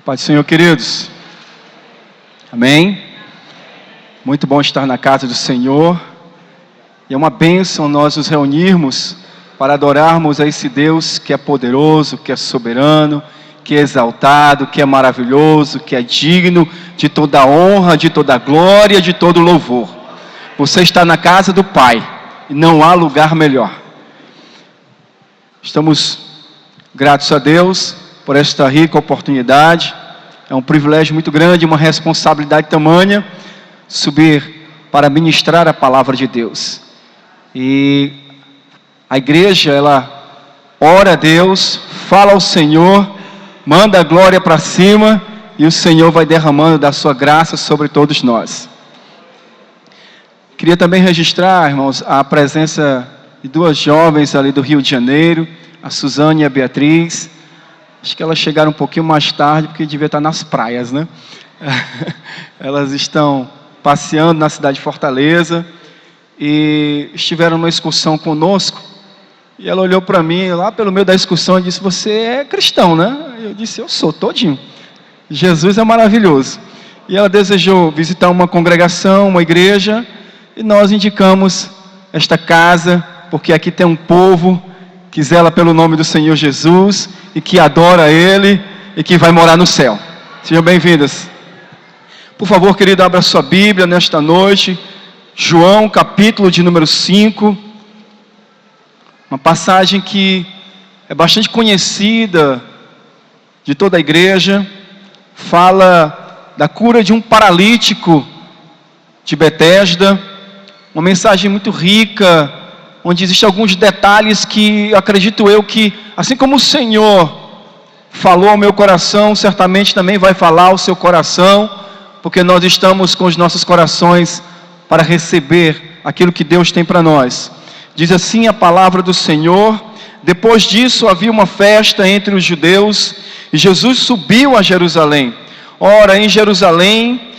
Pai do Senhor, queridos. Amém. Muito bom estar na casa do Senhor. E é uma bênção nós nos reunirmos para adorarmos a esse Deus que é poderoso, que é soberano, que é exaltado, que é maravilhoso, que é digno de toda honra, de toda glória, de todo louvor. Você está na casa do Pai e não há lugar melhor. Estamos gratos a Deus por esta rica oportunidade. É um privilégio muito grande, uma responsabilidade tamanha, subir para ministrar a palavra de Deus. E a igreja, ela ora a Deus, fala ao Senhor, manda a glória para cima, e o Senhor vai derramando da sua graça sobre todos nós. Queria também registrar, irmãos, a presença de duas jovens ali do Rio de Janeiro, a Suzane e a Beatriz. Acho que elas chegaram um pouquinho mais tarde, porque devia estar nas praias, né? Elas estão passeando na cidade de Fortaleza e estiveram numa excursão conosco. E ela olhou para mim lá pelo meio da excursão e disse: "Você é cristão, né?" Eu disse: "Eu sou, todinho. Jesus é maravilhoso." E ela desejou visitar uma congregação, uma igreja, e nós indicamos esta casa, porque aqui tem um povo que zela pelo nome do Senhor Jesus e que adora Ele e que vai morar no céu. Sejam bem-vindas. Por favor, querido, abra sua Bíblia nesta noite. João, capítulo de número 5. Uma passagem que é bastante conhecida de toda a igreja. Fala da cura de um paralítico de Betesda. Uma mensagem muito rica, onde existem alguns detalhes que acredito eu que, assim como o Senhor falou ao meu coração, certamente também vai falar ao seu coração, porque nós estamos com os nossos corações para receber aquilo que Deus tem para nós. Diz assim a palavra do Senhor: depois disso havia uma festa entre os judeus, e Jesus subiu a Jerusalém. Ora, em Jerusalém,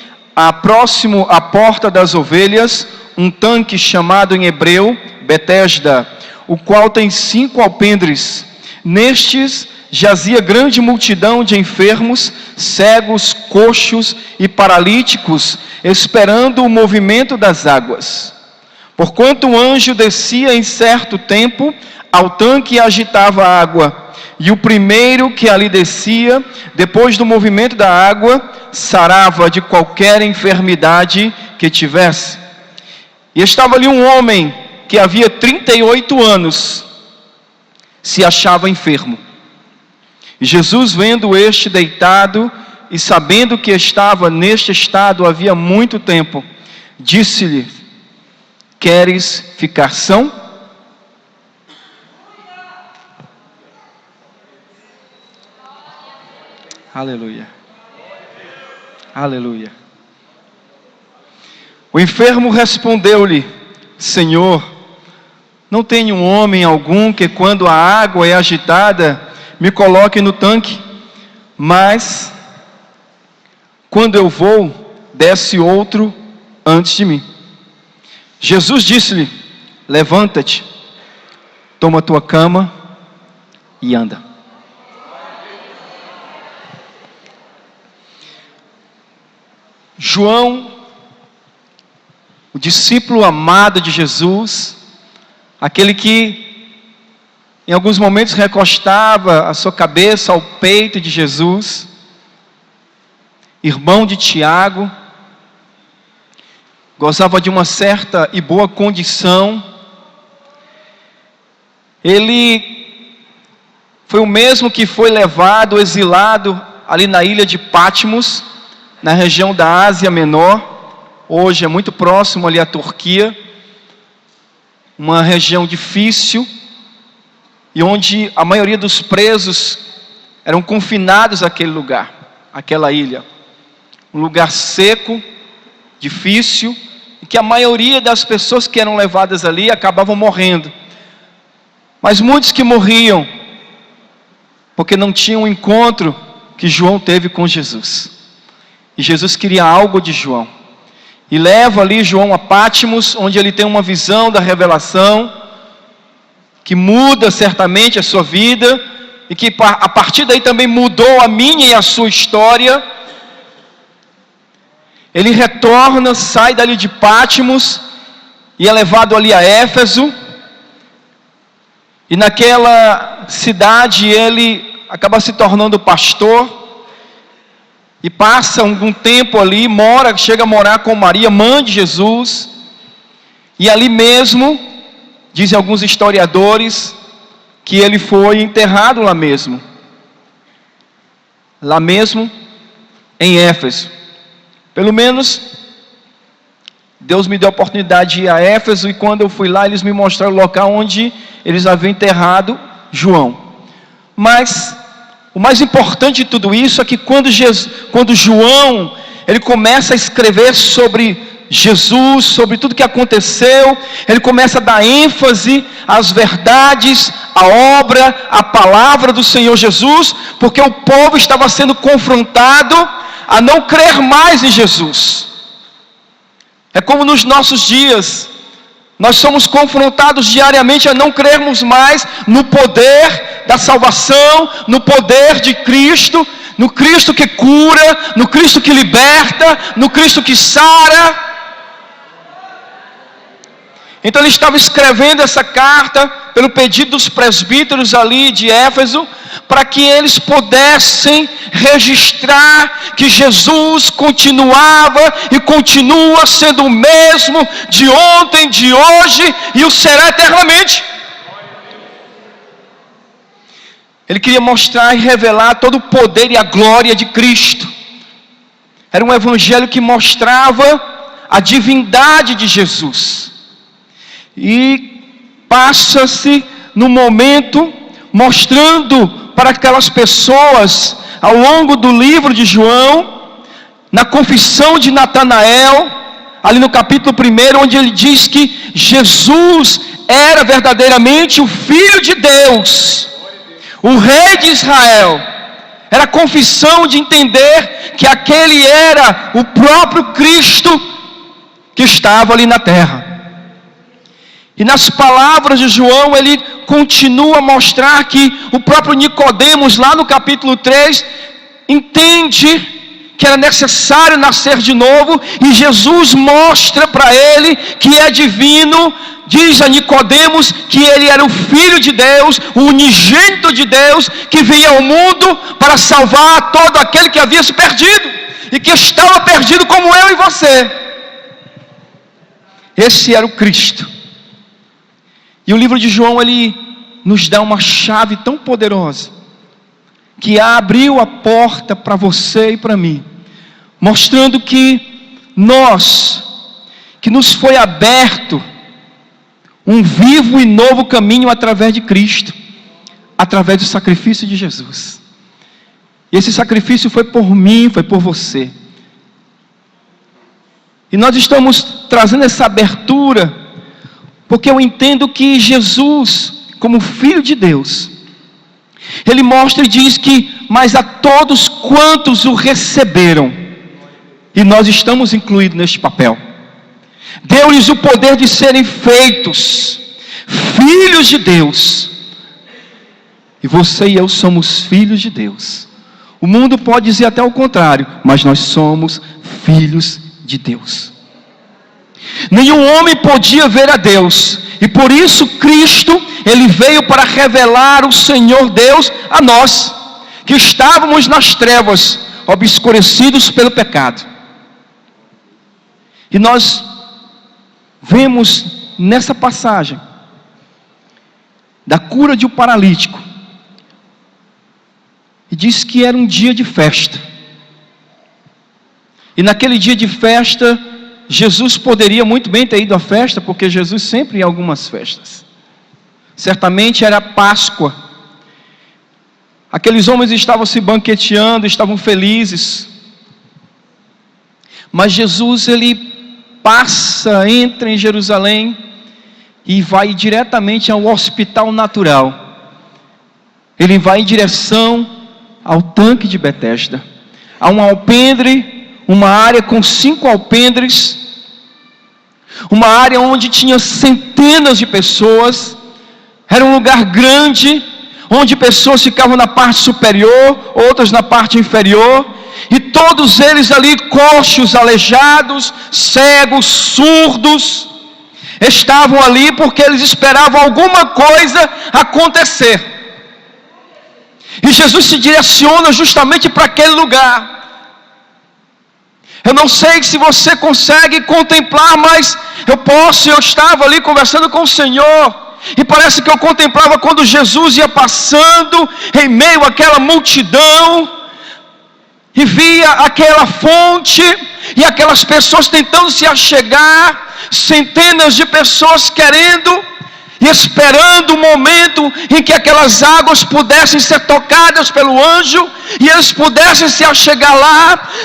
próximo à porta das ovelhas, um tanque chamado em hebreu Betesda, o qual tem 5 alpendres. Nestes jazia grande multidão de enfermos, cegos, coxos e paralíticos, esperando o movimento das águas. Porquanto um anjo descia em certo tempo ao tanque e agitava a água, e o primeiro que ali descia, depois do movimento da água, sarava de qualquer enfermidade que tivesse. E estava ali um homem que havia 38 anos, se achava enfermo. E Jesus, vendo este deitado, e sabendo que estava neste estado havia muito tempo, disse-lhe: "Queres ficar são?" Aleluia. Aleluia. O enfermo respondeu-lhe: "Senhor, não tenho homem algum que, quando a água é agitada, me coloque no tanque, mas quando eu vou, desce outro antes de mim." Jesus disse-lhe: "Levanta-te, toma tua cama e anda." João, o discípulo amado de Jesus, aquele que em alguns momentos recostava a sua cabeça ao peito de Jesus, irmão de Tiago, gozava de uma certa e boa condição. Ele foi o mesmo que foi levado, exilado ali na ilha de Patmos, na região da Ásia Menor. Hoje é muito próximo ali à Turquia, uma região difícil, e onde a maioria dos presos eram confinados àquele lugar, àquela ilha. Um lugar seco, difícil, e que a maioria das pessoas que eram levadas ali acabavam morrendo. Mas muitos que morriam, porque não tinham o encontro que João teve com Jesus. E Jesus queria algo de João. E leva ali João a Patmos, onde ele tem uma visão da revelação, que muda certamente a sua vida, e que a partir daí também mudou a minha e a sua história. Ele retorna, sai dali de Pátimos e é levado ali a Éfeso. E naquela cidade ele acaba se tornando pastor. E passa algum tempo ali, chega a morar com Maria, mãe de Jesus. E ali mesmo, dizem alguns historiadores, que ele foi enterrado lá mesmo em Éfeso. Pelo menos Deus me deu a oportunidade de ir a Éfeso, e quando eu fui lá, eles me mostraram o local onde eles haviam enterrado João. Mas o mais importante de tudo isso é que quando João ele começa a escrever sobre Jesus, sobre tudo que aconteceu, ele começa a dar ênfase às verdades, à obra, à palavra do Senhor Jesus, porque o povo estava sendo confrontado a não crer mais em Jesus. É como nos nossos dias, nós somos confrontados diariamente a não crermos mais no poder da salvação, no poder de Cristo, no Cristo que cura, no Cristo que liberta, no Cristo que sara. Então ele estava escrevendo essa carta pelo pedido dos presbíteros ali de Éfeso, para que eles pudessem registrar que Jesus continuava e continua sendo o mesmo de ontem, de hoje e o será eternamente. Ele queria mostrar e revelar todo o poder e a glória de Cristo. Era um evangelho que mostrava a divindade de Jesus. E passa-se no momento mostrando para aquelas pessoas, ao longo do livro de João, na confissão de Natanael, ali no capítulo 1, onde ele diz que Jesus era verdadeiramente o Filho de Deus, o Rei de Israel. Era a confissão de entender que aquele era o próprio Cristo que estava ali na terra. E nas palavras de João, ele continua a mostrar que o próprio Nicodemos, lá no capítulo 3, entende que era necessário nascer de novo, e Jesus mostra para ele que é divino. Diz a Nicodemos que ele era o Filho de Deus, o unigênito de Deus, que vinha ao mundo para salvar todo aquele que havia se perdido, e que estava perdido como eu e você. Esse era o Cristo. E o livro de João, ele nos dá uma chave tão poderosa, que abriu a porta para você e para mim, mostrando que nos foi aberto um vivo e novo caminho através de Cristo, através do sacrifício de Jesus. E esse sacrifício foi por mim, foi por você. E nós estamos trazendo essa abertura, porque eu entendo que Jesus, como Filho de Deus, ele mostra e diz que, mas a todos quantos o receberam, e nós estamos incluídos neste papel, deu-lhes o poder de serem feitos filhos de Deus. E você e eu somos filhos de Deus. O mundo pode dizer até o contrário, mas nós somos filhos de Deus. Nenhum homem podia ver a Deus, e por isso Cristo, ele veio para revelar o Senhor Deus a nós, que estávamos nas trevas, obscurecidos pelo pecado. E nós vemos nessa passagem da cura de um paralítico, e diz que era um dia de festa. E naquele dia de festa, Jesus poderia muito bem ter ido à festa, porque Jesus sempre ia a algumas festas. Certamente era Páscoa. Aqueles homens estavam se banqueteando, estavam felizes. Mas Jesus, ele entra em Jerusalém e vai diretamente ao hospital natural. Ele vai em direção ao tanque de Betesda. Há um alpendre, uma área com 5 alpendres, uma área onde tinha centenas de pessoas. Era um lugar grande, onde pessoas ficavam na parte superior, outras na parte inferior, e todos eles ali, coxos, aleijados, cegos, surdos, estavam ali porque eles esperavam alguma coisa acontecer. E Jesus se direciona justamente para aquele lugar. Eu não sei se você consegue contemplar, mas eu estava ali conversando com o Senhor, e parece que eu contemplava quando Jesus ia passando em meio àquela multidão, e via aquela fonte, e aquelas pessoas tentando se achegar, centenas de pessoas querendo e esperando o momento em que aquelas águas pudessem ser tocadas pelo anjo, e eles pudessem se achegar lá.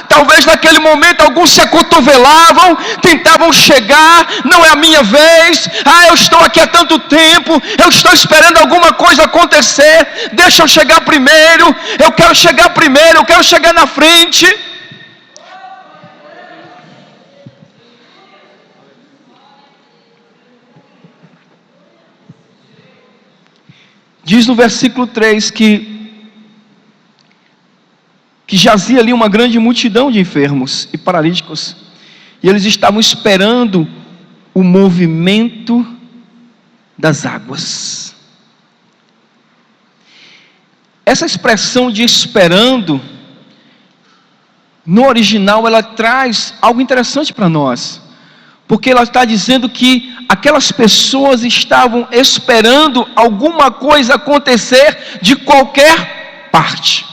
Talvez naquele momento alguns se acotovelavam, tentavam chegar, não é a minha vez, eu estou aqui há tanto tempo, eu estou esperando alguma coisa acontecer, deixa eu chegar primeiro, eu quero chegar primeiro, eu quero chegar na frente. Diz no versículo 3 que jazia ali uma grande multidão de enfermos e paralíticos, e eles estavam esperando o movimento das águas. Essa expressão de esperando, no original, ela traz algo interessante para nós, porque ela está dizendo que aquelas pessoas estavam esperando alguma coisa acontecer de qualquer parte.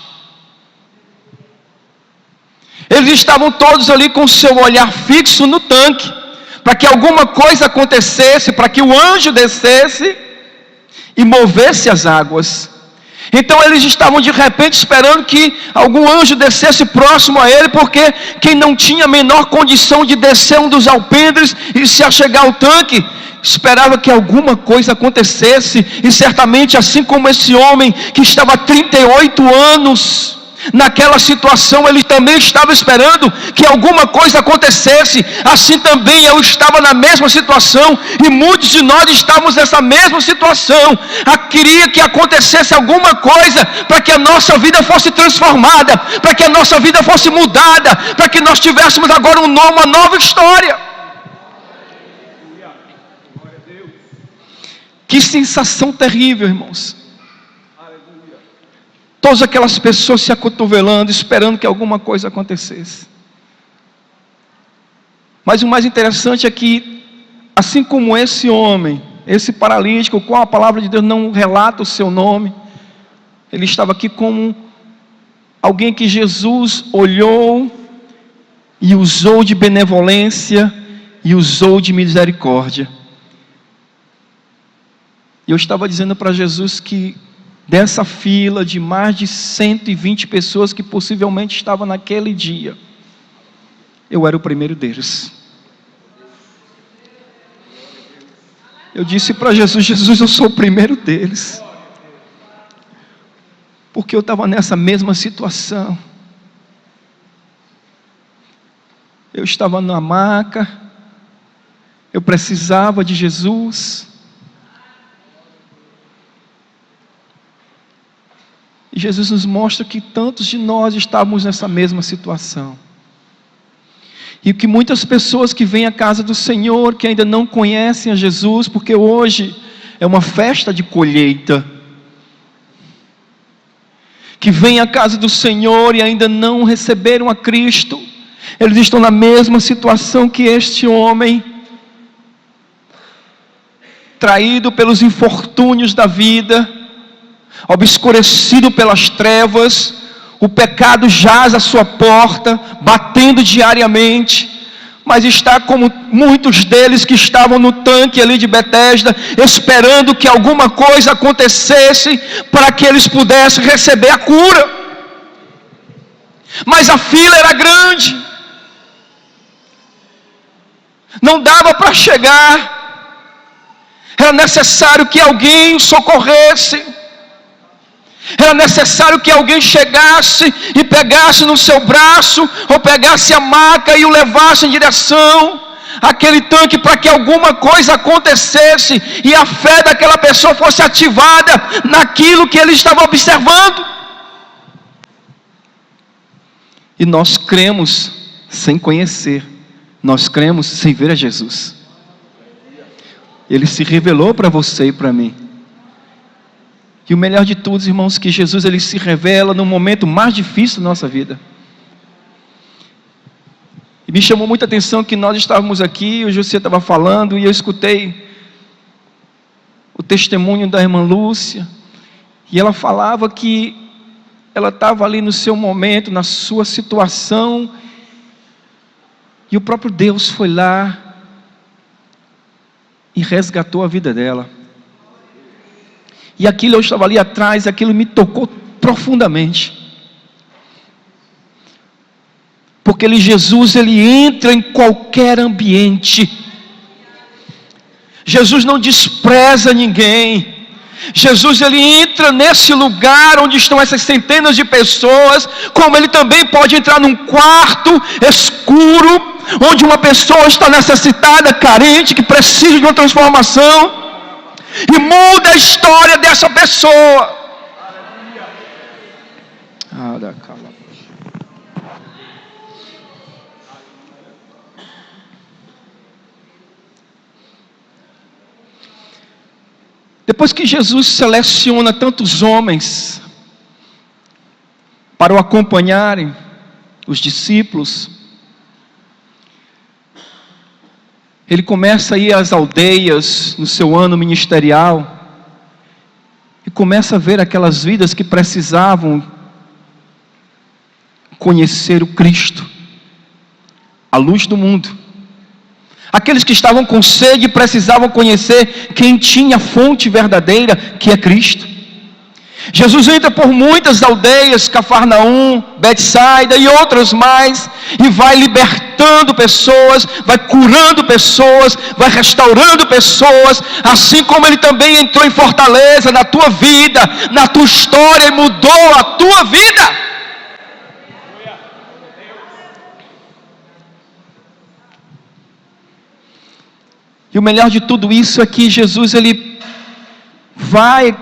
Eles estavam todos ali com o seu olhar fixo no tanque, para que alguma coisa acontecesse, para que o anjo descesse e movesse as águas. Então eles estavam de repente esperando que algum anjo descesse próximo a ele, porque quem não tinha a menor condição de descer um dos alpendres e se achegar ao tanque, esperava que alguma coisa acontecesse. E certamente, assim como esse homem que estava há 38 anos naquela situação, ele também estava esperando que alguma coisa acontecesse. Assim também eu estava na mesma situação, e muitos de nós estávamos nessa mesma situação. Queria que acontecesse alguma coisa para que a nossa vida fosse transformada, para que a nossa vida fosse mudada, para que nós tivéssemos agora uma nova história. Que sensação terrível, irmãos. Todas aquelas pessoas se acotovelando, esperando que alguma coisa acontecesse. Mas o mais interessante é que, assim como esse homem, esse paralítico, qual a palavra de Deus não relata o seu nome, ele estava aqui como alguém que Jesus olhou e usou de benevolência e usou de misericórdia. E eu estava dizendo para Jesus que dessa fila de mais de 120 pessoas que possivelmente estavam naquele dia, eu era o primeiro deles. Eu disse para Jesus: Jesus, eu sou o primeiro deles, porque eu estava nessa mesma situação. Eu estava na maca, eu precisava de Jesus. E Jesus nos mostra que tantos de nós estávamos nessa mesma situação. E que muitas pessoas que vêm à casa do Senhor, que ainda não conhecem a Jesus, porque hoje é uma festa de colheita, que vêm à casa do Senhor e ainda não receberam a Cristo, eles estão na mesma situação que este homem, traído pelos infortúnios da vida, obscurecido pelas trevas, o pecado jaz à sua porta, batendo diariamente, mas está como muitos deles que estavam no tanque ali de Betesda, esperando que alguma coisa acontecesse, para que eles pudessem receber a cura. Mas a fila era grande, não dava para chegar, era necessário que alguém socorresse, era necessário que alguém chegasse e pegasse no seu braço, ou pegasse a maca e o levasse em direção aquele tanque para que alguma coisa acontecesse e a fé daquela pessoa fosse ativada naquilo que ele estava observando. E nós cremos sem conhecer, nós cremos sem ver a Jesus. Ele se revelou para você e para mim. E o melhor de tudo, irmãos, que Jesus ele se revela no momento mais difícil da nossa vida. E me chamou muita atenção que nós estávamos aqui, o José estava falando, e eu escutei o testemunho da irmã Lúcia, e ela falava que ela estava ali no seu momento, na sua situação, e o próprio Deus foi lá e resgatou a vida dela. E aquilo, eu estava ali atrás, aquilo me tocou profundamente. Porque Jesus, ele entra em qualquer ambiente. Jesus não despreza ninguém. Jesus, ele entra nesse lugar onde estão essas centenas de pessoas, como ele também pode entrar num quarto escuro, onde uma pessoa está necessitada, carente, que precisa de uma transformação, e muda a história dessa pessoa. Depois que Jesus seleciona tantos homens para o acompanharem, os discípulos, ele começa a ir às aldeias no seu ano ministerial e começa a ver aquelas vidas que precisavam conhecer o Cristo, a luz do mundo. Aqueles que estavam com sede precisavam conhecer quem tinha a fonte verdadeira, que é Cristo. Jesus entra por muitas aldeias, Cafarnaum, Betsaida e outras mais, e vai libertando pessoas, vai curando pessoas, vai restaurando pessoas, assim como ele também entrou em Fortaleza, na tua vida, na tua história, e mudou a tua vida. E o melhor de tudo isso é que Jesus, ele vai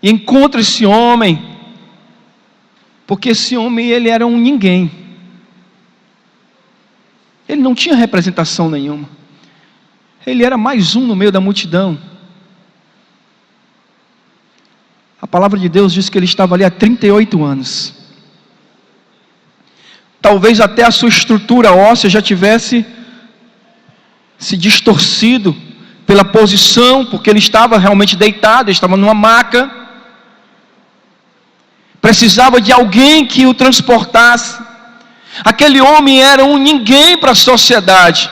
e encontra esse homem, porque esse homem, ele era um ninguém. Ele não tinha representação nenhuma. Ele era mais um no meio da multidão. A palavra de Deus diz que ele estava ali há 38 anos. Talvez até a sua estrutura óssea já tivesse se distorcido pela posição, porque ele estava realmente deitado, ele estava numa maca. Precisava de alguém que o transportasse. Aquele homem era um ninguém para a sociedade.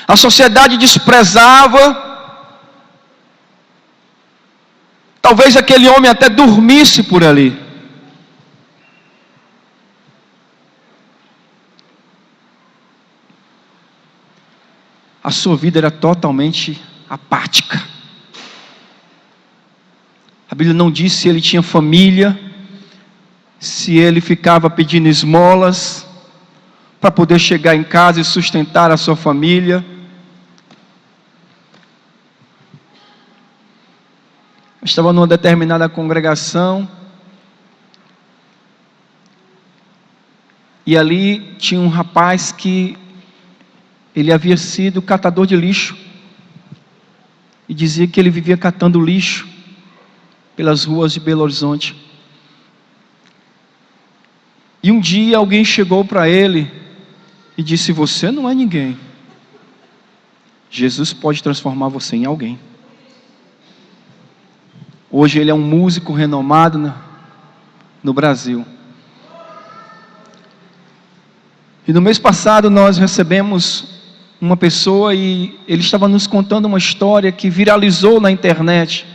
A sociedade desprezava. Talvez aquele homem até dormisse por ali. A sua vida era totalmente apática. A Bíblia não diz se ele tinha família, se ele ficava pedindo esmolas para poder chegar em casa e sustentar a sua família. Eu estava numa determinada congregação e ali tinha um rapaz que ele havia sido catador de lixo e dizia que ele vivia catando lixo pelas ruas de Belo Horizonte. E um dia alguém chegou para ele e disse: você não é ninguém. Jesus pode transformar você em alguém. Hoje ele é um músico renomado no Brasil. E no mês passado nós recebemos uma pessoa e ele estava nos contando uma história que viralizou na internet,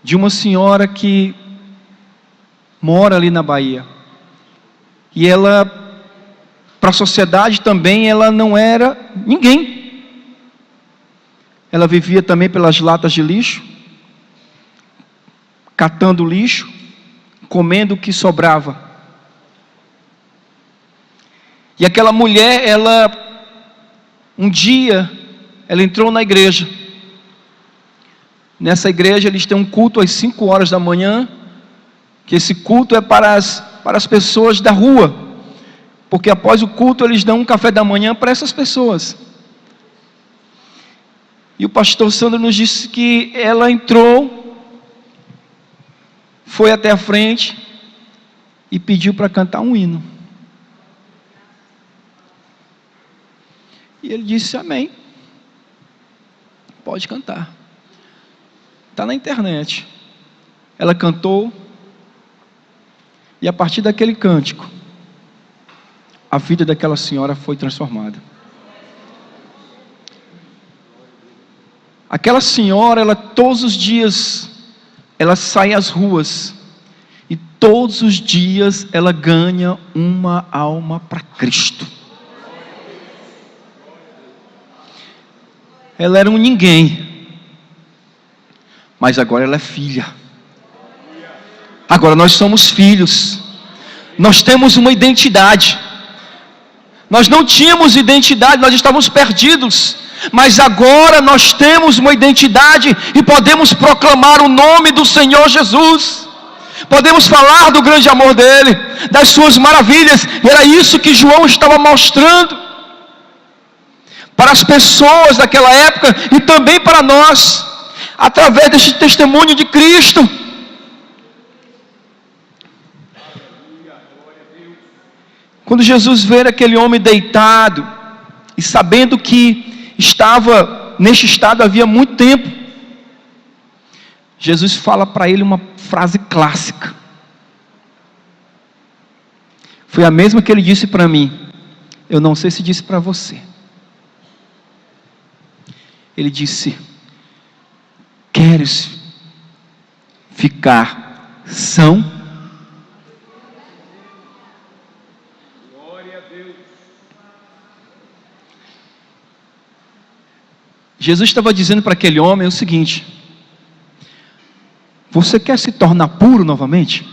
de uma senhora que mora ali na Bahia. E ela, para a sociedade também, ela não era ninguém. Ela vivia também pelas latas de lixo, catando lixo, comendo o que sobrava. E aquela mulher, um dia, ela entrou na igreja. Nessa igreja eles têm um culto às 5 horas da manhã, que esse culto é para as pessoas da rua, porque após o culto eles dão um café da manhã para essas pessoas. E o pastor Sandro nos disse que ela entrou, foi até a frente e pediu para cantar um hino. E ele disse: amém, pode cantar. Está na internet. Ela cantou, e a partir daquele cântico, a vida daquela senhora foi transformada. Aquela senhora, ela todos os dias, ela sai às ruas, e todos os dias ela ganha uma alma para Cristo. Ela era um ninguém, mas agora ela é filha. Agora nós somos filhos. Nós temos uma identidade. Nós não tínhamos identidade, nós estávamos perdidos. Mas agora nós temos uma identidade e podemos proclamar o nome do Senhor Jesus. Podemos falar do grande amor dele, das suas maravilhas. E era isso que João estava mostrando para as pessoas daquela época e também para nós, através deste testemunho de Cristo. Quando Jesus vê aquele homem deitado, e sabendo que estava neste estado havia muito tempo, Jesus fala para ele uma frase clássica. Foi a mesma que ele disse para mim. Eu não sei se disse para você. Ele disse: queres ficar são? Glória a Deus. Jesus estava dizendo para aquele homem o seguinte: você quer se tornar puro novamente?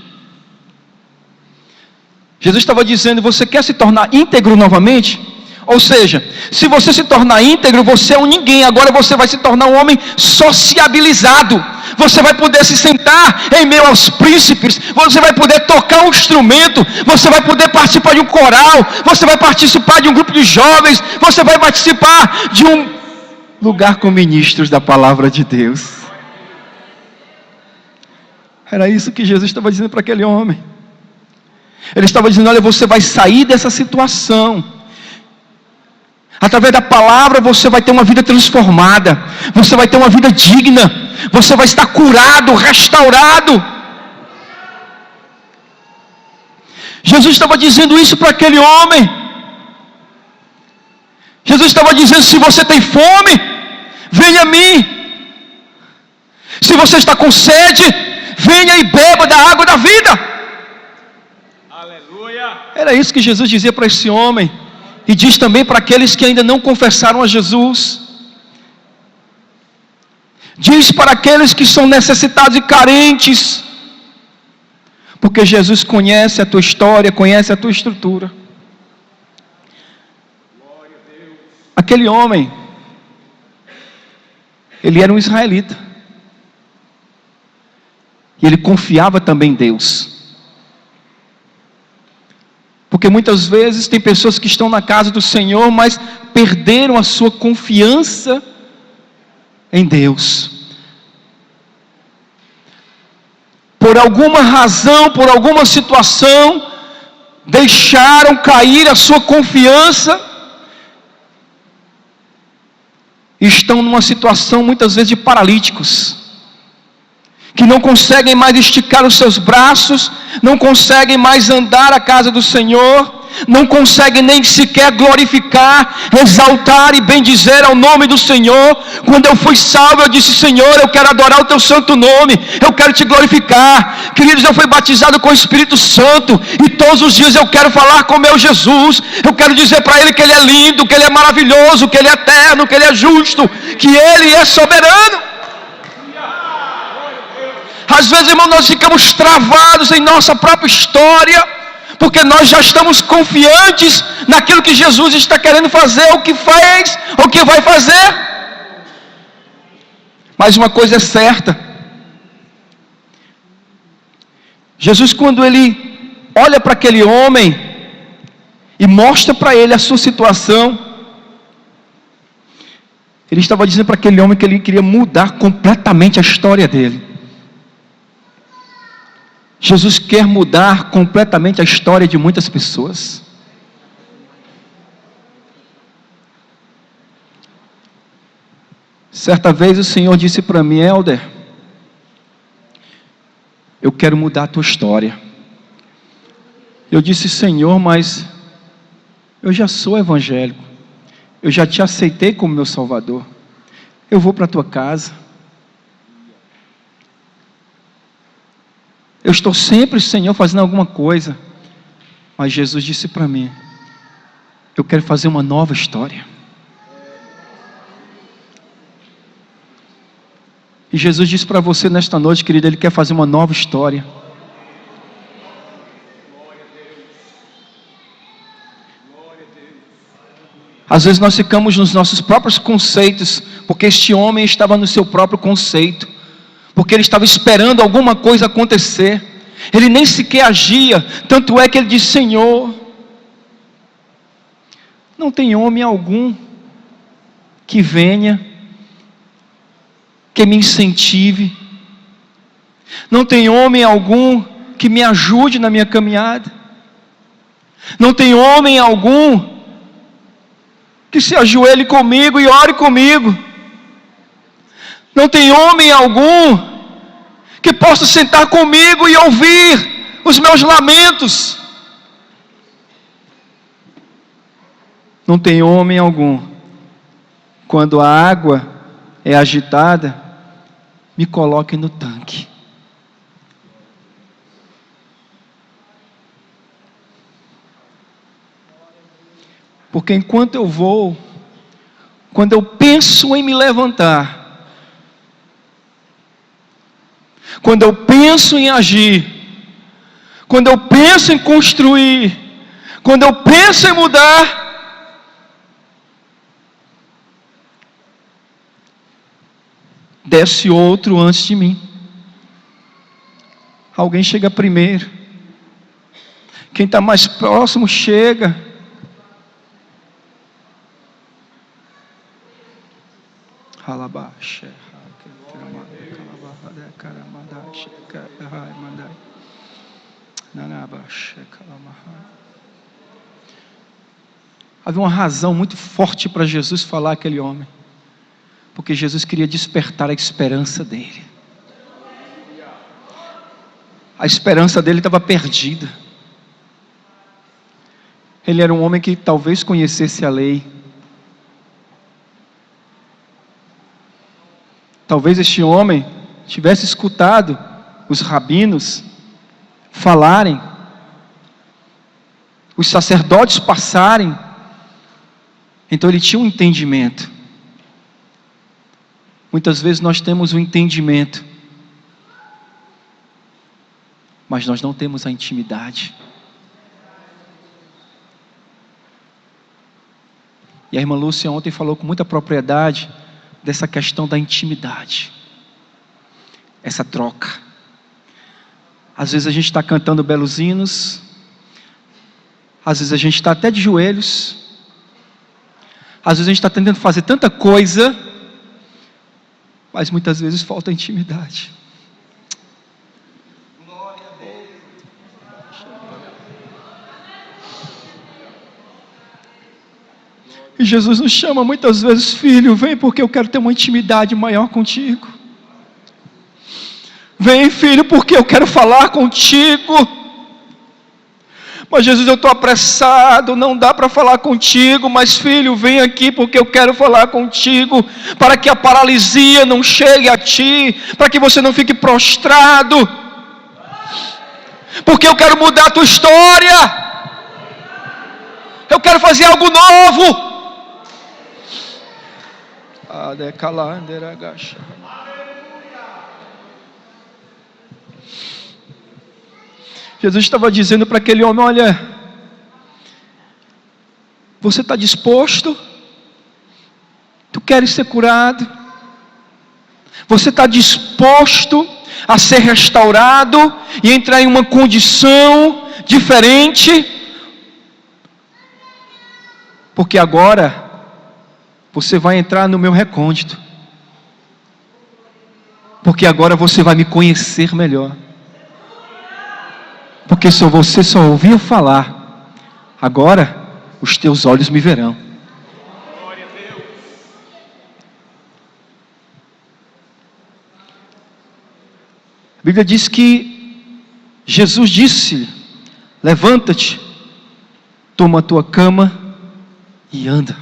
Jesus estava dizendo: você quer se tornar íntegro novamente? Ou seja, se você se tornar íntegro, você é um ninguém. Agora você vai se tornar um homem sociabilizado. Você vai poder se sentar em meio aos príncipes. Você vai poder tocar um instrumento. Você vai poder participar de um coral. Você vai participar de um grupo de jovens. Você vai participar de um lugar com ministros da palavra de Deus. Era isso que Jesus estava dizendo para aquele homem. Ele estava dizendo: olha, você vai sair dessa situação. Através da palavra você vai ter uma vida transformada. Você vai ter uma vida digna. Você vai estar curado, restaurado. Jesus estava dizendo isso para aquele homem. Jesus estava dizendo: se você tem fome, venha a mim. Se você está com sede, venha e beba da água da vida. Aleluia. Era isso que Jesus dizia para esse homem. E diz também para aqueles que ainda não confessaram a Jesus. Diz para aqueles que são necessitados e carentes. Porque Jesus conhece a tua história, conhece a tua estrutura. Aquele homem, ele era um israelita. E ele confiava também em Deus. Porque muitas vezes tem pessoas que estão na casa do Senhor, mas perderam a sua confiança em Deus. Por alguma razão, por alguma situação, deixaram cair a sua confiança. E estão numa situação muitas vezes de paralíticos. Que não conseguem mais esticar os seus braços, não conseguem mais andar à casa do Senhor, não conseguem nem sequer glorificar, exaltar e bendizer ao nome do Senhor. Quando eu fui salvo, eu disse: Senhor, eu quero adorar o teu santo nome, eu quero te glorificar. Queridos, eu fui batizado com o Espírito Santo, e todos os dias eu quero falar com o meu Jesus, eu quero dizer para Ele que Ele é lindo, que Ele é maravilhoso, que Ele é eterno, que Ele é justo, que Ele é soberano. Às vezes, irmão, nós ficamos travados em nossa própria história, porque nós já estamos confiantes naquilo que Jesus está querendo fazer, o que fez, o que vai fazer. Mas uma coisa é certa: Jesus, quando ele olha para aquele homem e mostra para ele a sua situação, ele estava dizendo para aquele homem que ele queria mudar completamente a história dele. Jesus quer mudar completamente a história de muitas pessoas. Certa vez o Senhor disse para mim: Helder, eu quero mudar a tua história. Eu disse: Senhor, mas eu já sou evangélico, eu já te aceitei como meu Salvador, eu vou para a tua casa, eu estou sempre, Senhor, fazendo alguma coisa. Mas Jesus disse para mim: eu quero fazer uma nova história. E Jesus disse para você nesta noite, querido, Ele quer fazer uma nova história. Às vezes nós ficamos nos nossos próprios conceitos, porque este homem estava no seu próprio conceito, porque ele estava esperando alguma coisa acontecer, ele nem sequer agia. Tanto é que ele disse: Senhor, não tem homem algum que venha, que me incentive, não tem homem algum que me ajude na minha caminhada, não tem homem algum que se ajoelhe comigo e ore comigo, não tem homem algum que possa sentar comigo e ouvir os meus lamentos, não tem homem algum, quando a água é agitada, me coloque no tanque. Porque enquanto eu vou, quando eu penso em me levantar, quando eu penso em agir, quando eu penso em construir, quando eu penso em mudar, desce outro antes de mim. Alguém chega primeiro. Quem está mais próximo chega. Havia uma razão muito forte para Jesus falar aquele homem, porque Jesus queria despertar a esperança dele. A esperança dele estava perdida. Ele era um homem que talvez conhecesse a lei. Talvez este homem tivesse escutado os rabinos falarem, os sacerdotes passarem. Então ele tinha um entendimento. Muitas vezes nós temos o entendimento, mas nós não temos a intimidade. E a irmã Lúcia ontem falou com muita propriedade dessa questão da intimidade, essa troca. Às vezes a gente está cantando belos hinos, às vezes a gente está até de joelhos, às vezes a gente está tentando fazer tanta coisa, mas muitas vezes falta intimidade. E Jesus nos chama muitas vezes: filho, vem, porque eu quero ter uma intimidade maior contigo. Vem, filho, porque eu quero falar contigo. Mas Jesus, eu estou apressado, não dá para falar contigo. Mas filho, vem aqui, porque eu quero falar contigo, para que a paralisia não chegue a ti, para que você não fique prostrado, porque eu quero mudar a tua história, eu quero fazer algo novo. Jesus estava dizendo para aquele homem: olha, você está disposto? Tu queres ser curado? Você está disposto a ser restaurado e entrar em uma condição diferente? Porque agora você vai entrar no meu recôndito. Porque agora você vai me conhecer melhor. Porque se você só ouvir falar, agora os teus olhos me verão. A Bíblia diz que Jesus disse: levanta-te, toma a tua cama e anda.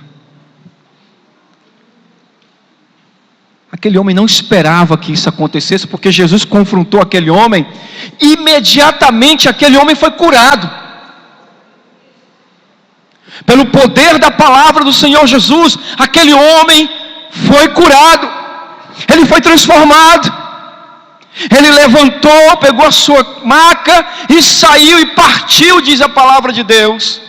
Aquele homem não esperava que isso acontecesse, porque Jesus confrontou aquele homem. Imediatamente aquele homem foi curado. Pelo poder da palavra do Senhor Jesus, aquele homem foi curado. Ele foi transformado. Ele levantou, pegou a sua maca e saiu e partiu, diz a palavra de Deus.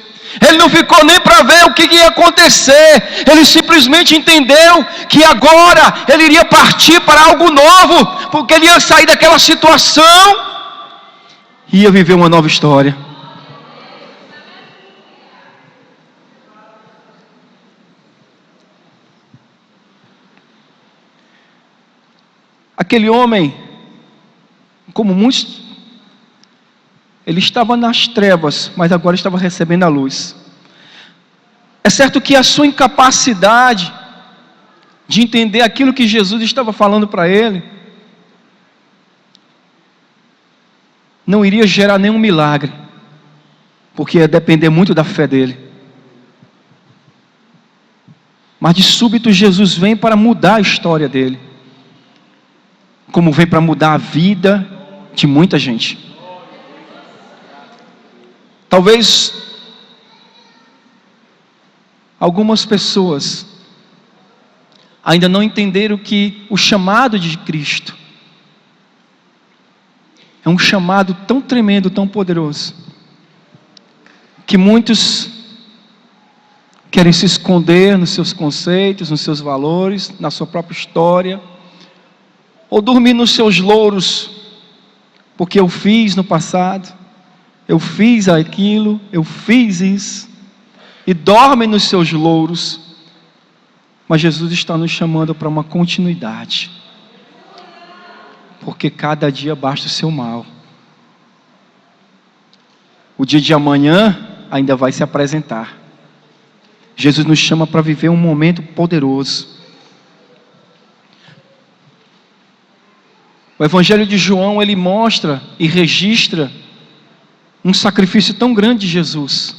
Ele não ficou nem para ver o que ia acontecer. Ele simplesmente entendeu que agora ele iria partir para algo novo, porque ele ia sair daquela situação e ia viver uma nova história. Aquele homem, como muitos, ele estava nas trevas, mas agora estava recebendo a luz. É certo que a sua incapacidade de entender aquilo que Jesus estava falando para ele não iria gerar nenhum milagre, porque ia depender muito da fé dele. Mas de súbito Jesus vem para mudar a história dele, como vem para mudar a vida de muita gente. Talvez algumas pessoas ainda não entenderam que o chamado de Cristo é um chamado tão tremendo, tão poderoso, que muitos querem se esconder nos seus conceitos, nos seus valores, na sua própria história, ou dormir nos seus louros, porque eu fiz no passado, eu fiz aquilo, eu fiz isso, e dormem nos seus louros. Mas Jesus está nos chamando para uma continuidade, porque cada dia basta o seu mal. O dia de amanhã ainda vai se apresentar. Jesus nos chama para viver um momento poderoso. O Evangelho de João, ele mostra e registra um sacrifício tão grande de Jesus.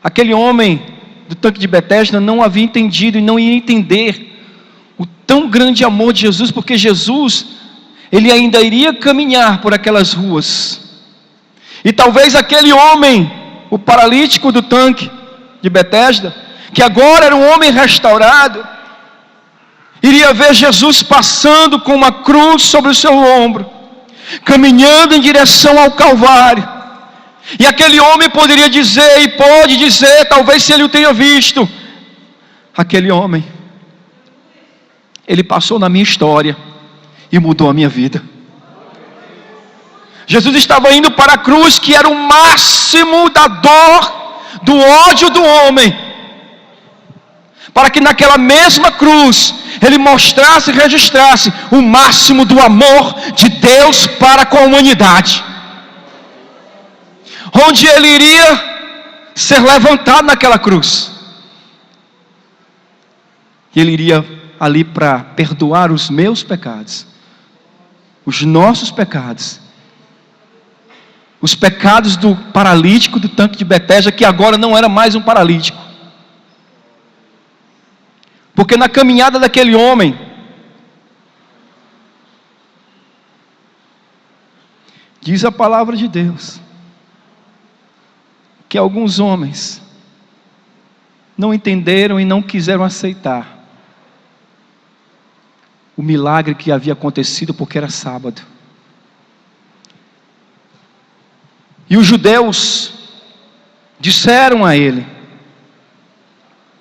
Aquele homem do tanque de Betesda não havia entendido e não ia entender o tão grande amor de Jesus, porque Jesus, ele ainda iria caminhar por aquelas ruas, e talvez aquele homem, o paralítico do tanque de Betesda, que agora era um homem restaurado, iria ver Jesus passando com uma cruz sobre o seu ombro, caminhando em direção ao Calvário. E aquele homem poderia dizer, e pode dizer, talvez se ele o tenha visto: aquele homem, ele passou na minha história e mudou a minha vida. Jesus estava indo para a cruz, que era o máximo da dor, do ódio do homem, para que naquela mesma cruz ele mostrasse e registrasse o máximo do amor de Deus para com a humanidade, onde ele iria ser levantado naquela cruz, e ele iria ali para perdoar os meus pecados, os nossos pecados, os pecados do paralítico do tanque de Betesda, que agora não era mais um paralítico, porque na caminhada daquele homem, diz a palavra de Deus, que alguns homens não entenderam e não quiseram aceitar o milagre que havia acontecido, porque era sábado. E os judeus disseram a ele: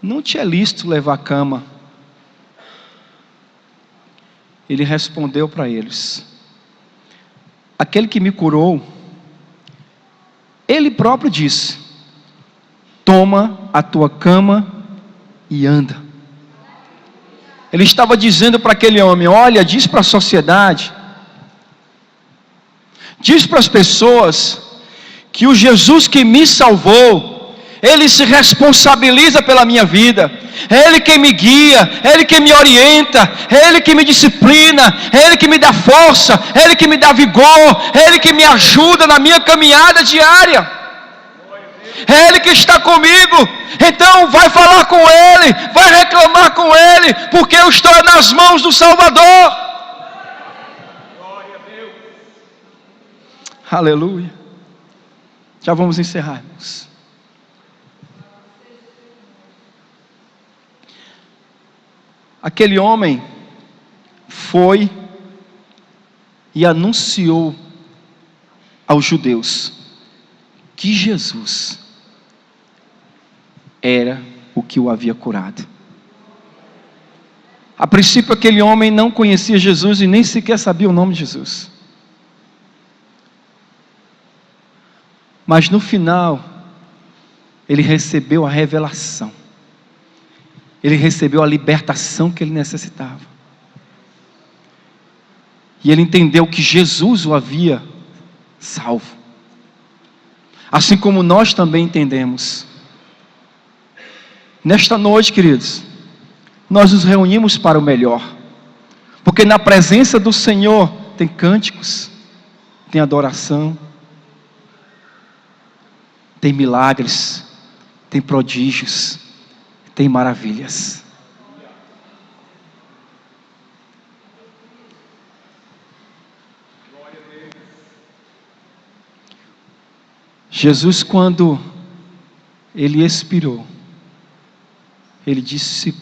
não te é lícito levar a cama. Ele respondeu para eles: aquele que me curou, ele próprio disse: toma a tua cama e anda. Ele estava dizendo para aquele homem: olha, diz para a sociedade, diz para as pessoas, que o Jesus que me salvou, Ele se responsabiliza pela minha vida, é Ele quem me guia, é Ele quem me orienta, é Ele que me disciplina, é Ele que me dá força, é Ele que me dá vigor, é Ele que me ajuda na minha caminhada diária, é Ele que está comigo. Então vai falar com Ele, vai reclamar com Ele, porque eu estou nas mãos do Salvador. Aleluia. Já vamos encerrar, irmãos. Aquele homem foi e anunciou aos judeus que Jesus era o que o havia curado. A princípio aquele homem não conhecia Jesus e nem sequer sabia o nome de Jesus. Mas no final, ele recebeu a revelação. Ele recebeu a libertação que ele necessitava. E ele entendeu que Jesus o havia salvo. Assim como nós também entendemos. Nesta noite, queridos, nós nos reunimos para o melhor. Porque na presença do Senhor tem cânticos, tem adoração, tem milagres, tem prodígios, tem maravilhas. Jesus, quando Ele expirou, Ele disse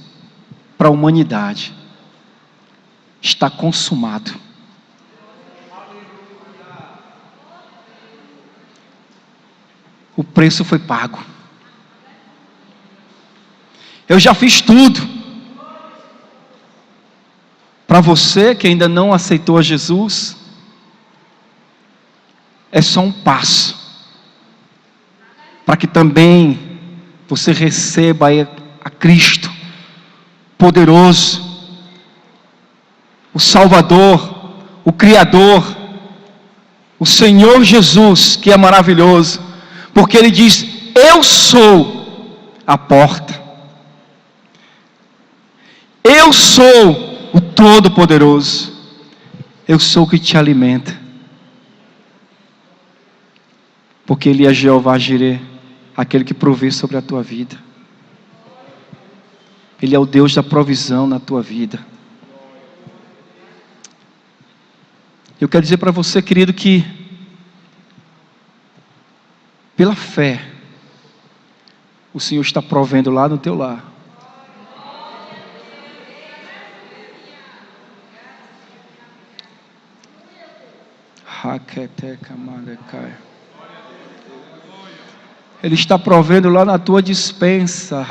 para a humanidade: está consumado. O preço foi pago. Eu já fiz tudo. Para você que ainda não aceitou Jesus, é só um passo para que também você receba a Cristo poderoso, o Salvador, o Criador, o Senhor Jesus, que é maravilhoso, porque Ele diz: eu sou a porta, eu sou o Todo-Poderoso, eu sou o que te alimenta, porque Ele é Jeová Jireh, aquele que provê sobre a tua vida. Ele é o Deus da provisão na tua vida. Eu quero dizer para você, querido, que pela fé o Senhor está provendo lá no teu lar. Ele está provendo lá na tua despensa.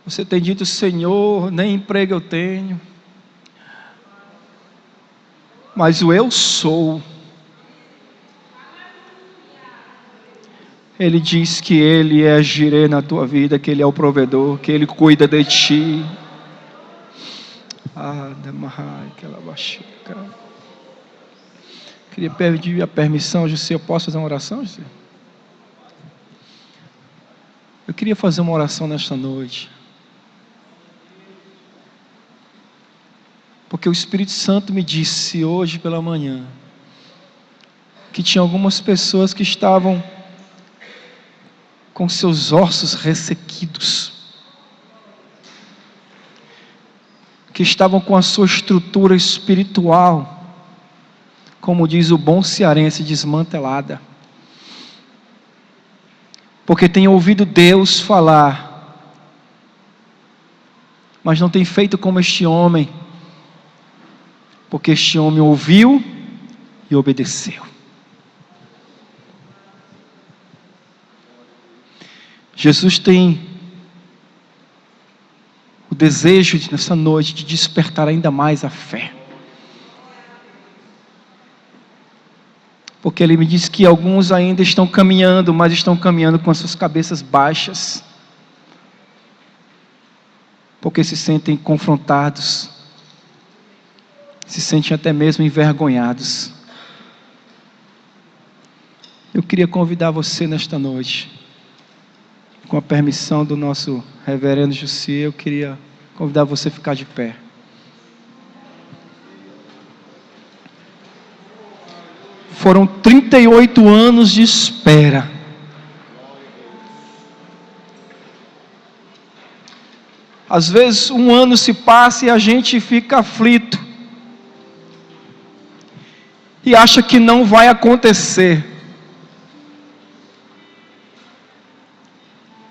Você tem dito: Senhor, nem emprego eu tenho, mas o eu sou, Ele diz que Ele é Jireh na tua vida, que Ele é o provedor, que Ele cuida de ti. Queria pedir a permissão, José, eu posso fazer uma oração, José? Eu queria fazer uma oração nesta noite, porque o Espírito Santo me disse hoje pela manhã que tinha algumas pessoas que estavam com seus ossos ressequidos, que estavam com a sua estrutura espiritual, como diz o bom cearense, desmantelada, porque tem ouvido Deus falar, mas não tem feito como este homem, Porque este homem ouviu e obedeceu. Jesus tem o desejo nessa noite de despertar ainda mais a fé. Porque Ele me diz que alguns ainda estão caminhando, mas estão caminhando com as suas cabeças baixas. Porque se sentem confrontados, se sentem até mesmo envergonhados. Eu queria convidar você nesta noite, com a permissão do nosso reverendo Jussi, eu queria convidar você a ficar de pé. Foram 38 anos de espera. Às vezes um ano se passa e a gente fica aflito. E acha que não vai acontecer.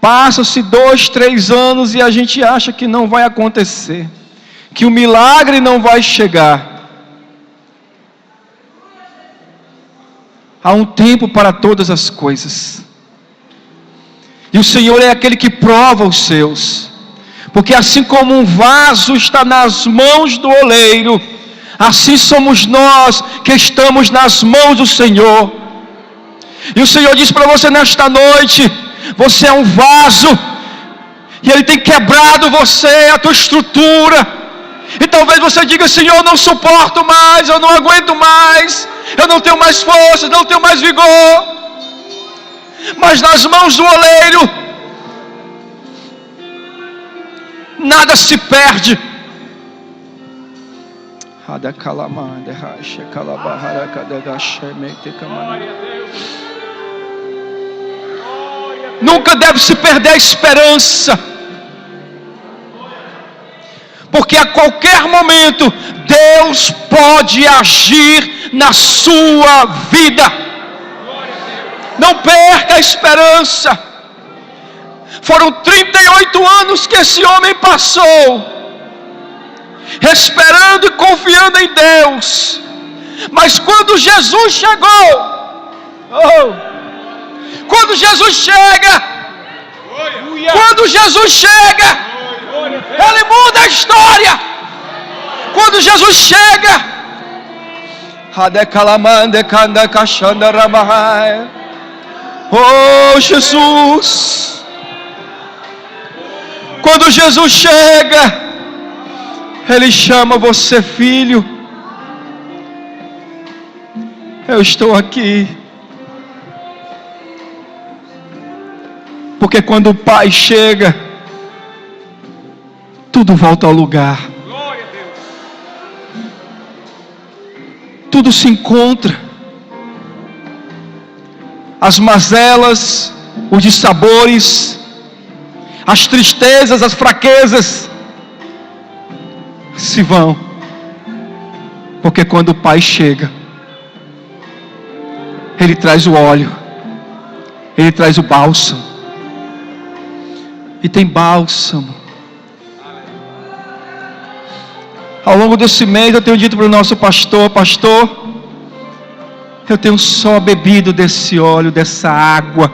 Passam-se 2, 3 anos e a gente acha que não vai acontecer. Que o milagre não vai chegar. Há um tempo para todas as coisas. E o Senhor é aquele que prova os seus. Porque assim como um vaso está nas mãos do oleiro, assim somos nós que estamos nas mãos do Senhor. E o Senhor diz para você nesta noite: você é um vaso, e Ele tem quebrado você, a tua estrutura. E talvez você diga: Senhor, eu não suporto mais, eu não aguento mais, eu não tenho mais força, não tenho mais vigor. Mas nas mãos do oleiro, nada se perde. Nunca deve se perder a esperança. Porque a qualquer momento Deus pode agir na sua vida. Não perca a esperança. Foram 38 anos que esse homem passou, esperando e confiando em Deus. Mas quando Jesus chegou, quando Jesus chega, Ele muda a história. Quando Jesus chega, oh Jesus, quando Jesus chega, Ele chama você, filho. Eu estou aqui. Porque quando o Pai chega, tudo volta ao lugar. Tudo se encontra. As mazelas, os dissabores, as tristezas, as fraquezas se vão. Porque quando o Pai chega, Ele traz o óleo, Ele traz o bálsamo. E tem bálsamo. Ao longo desse mês eu tenho dito para o nosso pastor: eu tenho só bebido desse óleo, dessa água,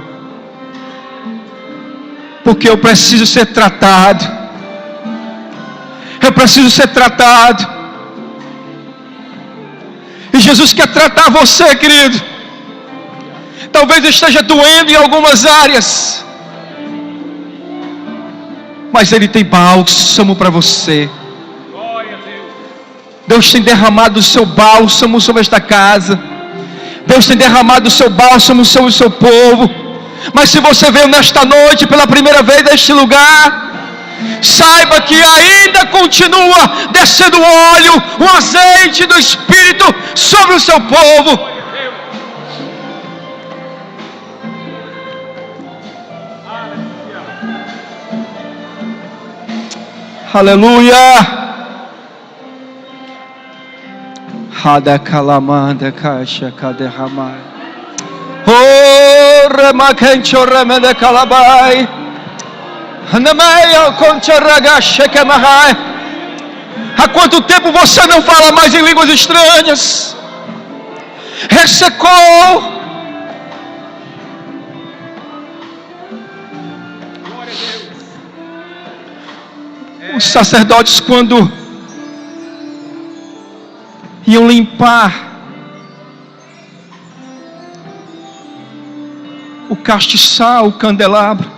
porque eu preciso ser tratado. Eu preciso ser tratado. E Jesus quer tratar você, querido. Talvez esteja doendo em algumas áreas, mas Ele tem bálsamo para você. Deus tem derramado o seu bálsamo sobre esta casa. Deus tem derramado o seu bálsamo sobre o seu povo. Mas se você veio nesta noite pela primeira vez neste lugar, saiba que ainda continua descendo o óleo, o azeite do Espírito sobre o seu povo. Aleluia. Hada kalamanda kasha kaderramai. Oh, remakencho remede kalabai. Hanameyo koncharagashe kemahai. Há quanto tempo você não fala mais em línguas estranhas? Ressecou. Os sacerdotes, quando iam limpar o castiçal, o candelabro,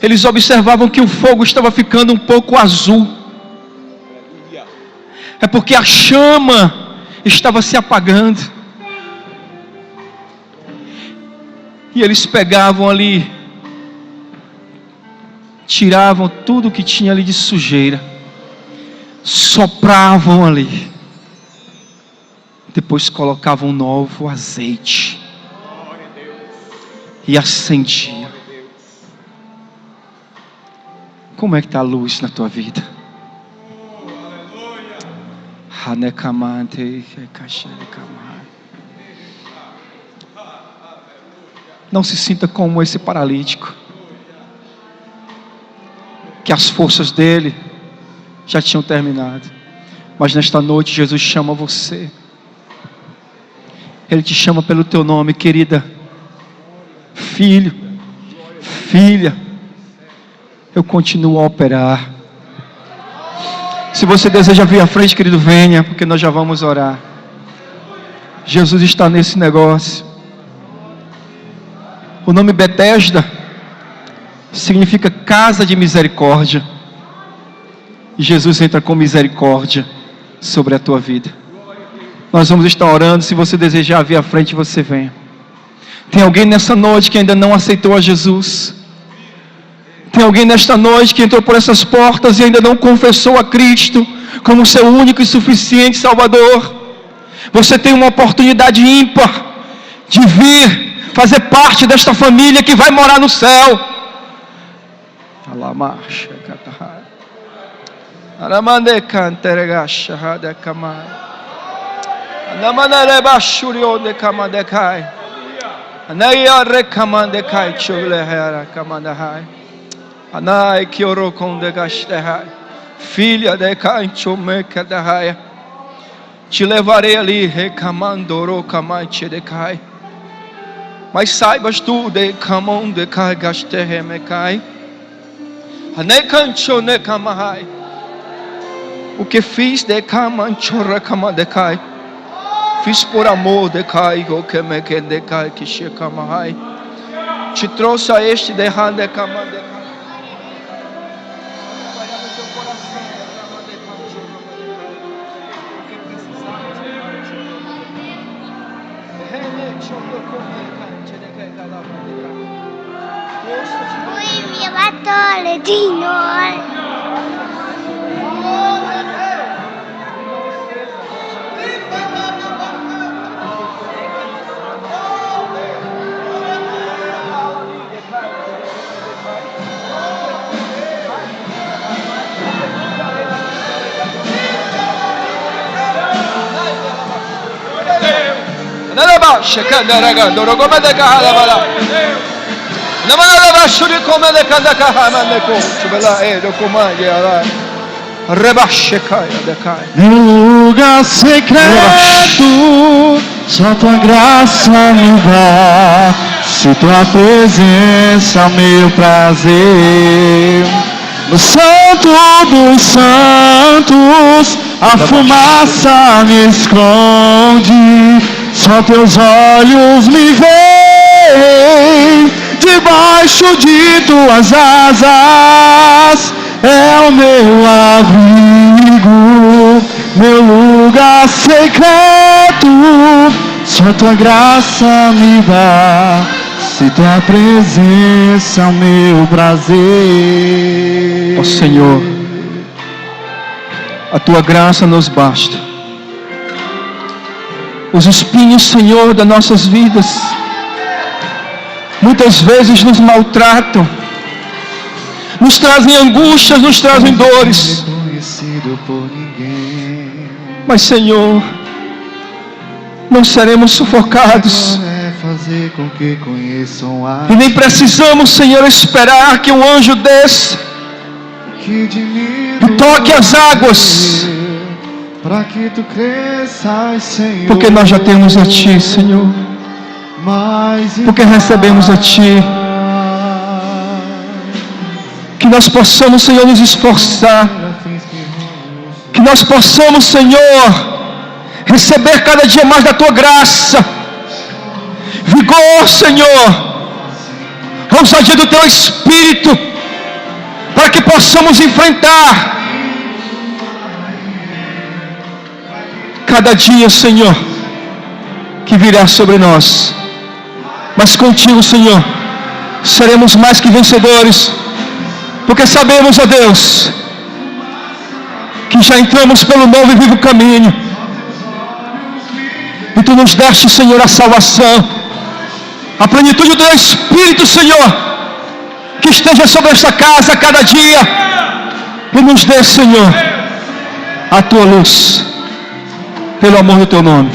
eles observavam que o fogo estava ficando um pouco azul. É porque a chama estava se apagando. E eles pegavam ali, tiravam tudo que tinha ali de sujeira, sopravam ali, depois colocavam um novo azeite e acendiam. Como é que está a luz na tua vida? Não se sinta como esse paralítico, que as forças dele já tinham terminado. Mas nesta noite Jesus chama você. Ele te chama pelo teu nome, querida. Filho, filha, eu continuo a operar. Se você deseja vir à frente, querido, venha, porque nós já vamos orar. Jesus está nesse negócio. O nome Betesda significa casa de misericórdia. E Jesus entra com misericórdia sobre a tua vida. Nós vamos estar orando. Se você desejar vir à frente, você venha. Tem alguém nessa noite que ainda não aceitou a Jesus? Tem alguém nesta noite que entrou por essas portas e ainda não confessou a Cristo como seu único e suficiente Salvador? Você tem uma oportunidade ímpar de vir fazer parte desta família que vai morar no céu. Anai que orou com de gastehai, filha de cancho me cadahai, te levarei ali recamandoro camante de cai, mas saibas tu de camon de cai gastehe me cai, anai cancho ne camahai, o que fiz de camancho recama de cai, fiz por amor de cai, o que me que de cai que che camahai, te trouxe a este de hande camande. Di noi. Nada checando ragando come de cahala bala. Namana bashuri come de kanda kahama ne ko chubela e do comande ala. Rebashekaya de cai. Meu lugar secreto, só tua graça me dá. Se tua presença é meu prazer. No santo dos santos, a fumaça me esconde. Só teus olhos me veem. Debaixo de tuas asas é o meu abrigo, meu lugar secreto. Só tua graça me dá. Se tua presença é o meu prazer. Ó Senhor, a tua graça nos basta. Os espinhos, Senhor, das nossas vidas muitas vezes nos maltratam, nos trazem angústias, nos trazem dores. Mas, Senhor, não seremos sufocados. E nem precisamos, Senhor, esperar que um anjo desça E toque as águas. Para que tu cresças, Senhor. Porque nós já temos a Ti, Senhor. Porque recebemos a Ti. Que nós possamos, Senhor, nos esforçar. Que nós possamos, Senhor, receber cada dia mais da Tua graça. Vigor, Senhor. Ousadia do Teu Espírito. Para que possamos enfrentar cada dia, Senhor, que virá sobre nós. Mas contigo, Senhor, seremos mais que vencedores. Porque sabemos, ó Deus, que já entramos pelo novo e vivo caminho. E Tu nos deste, Senhor, a salvação, a plenitude do Espírito, Senhor, que esteja sobre esta casa a cada dia. E nos dê, Senhor, a Tua luz, pelo amor do Teu nome.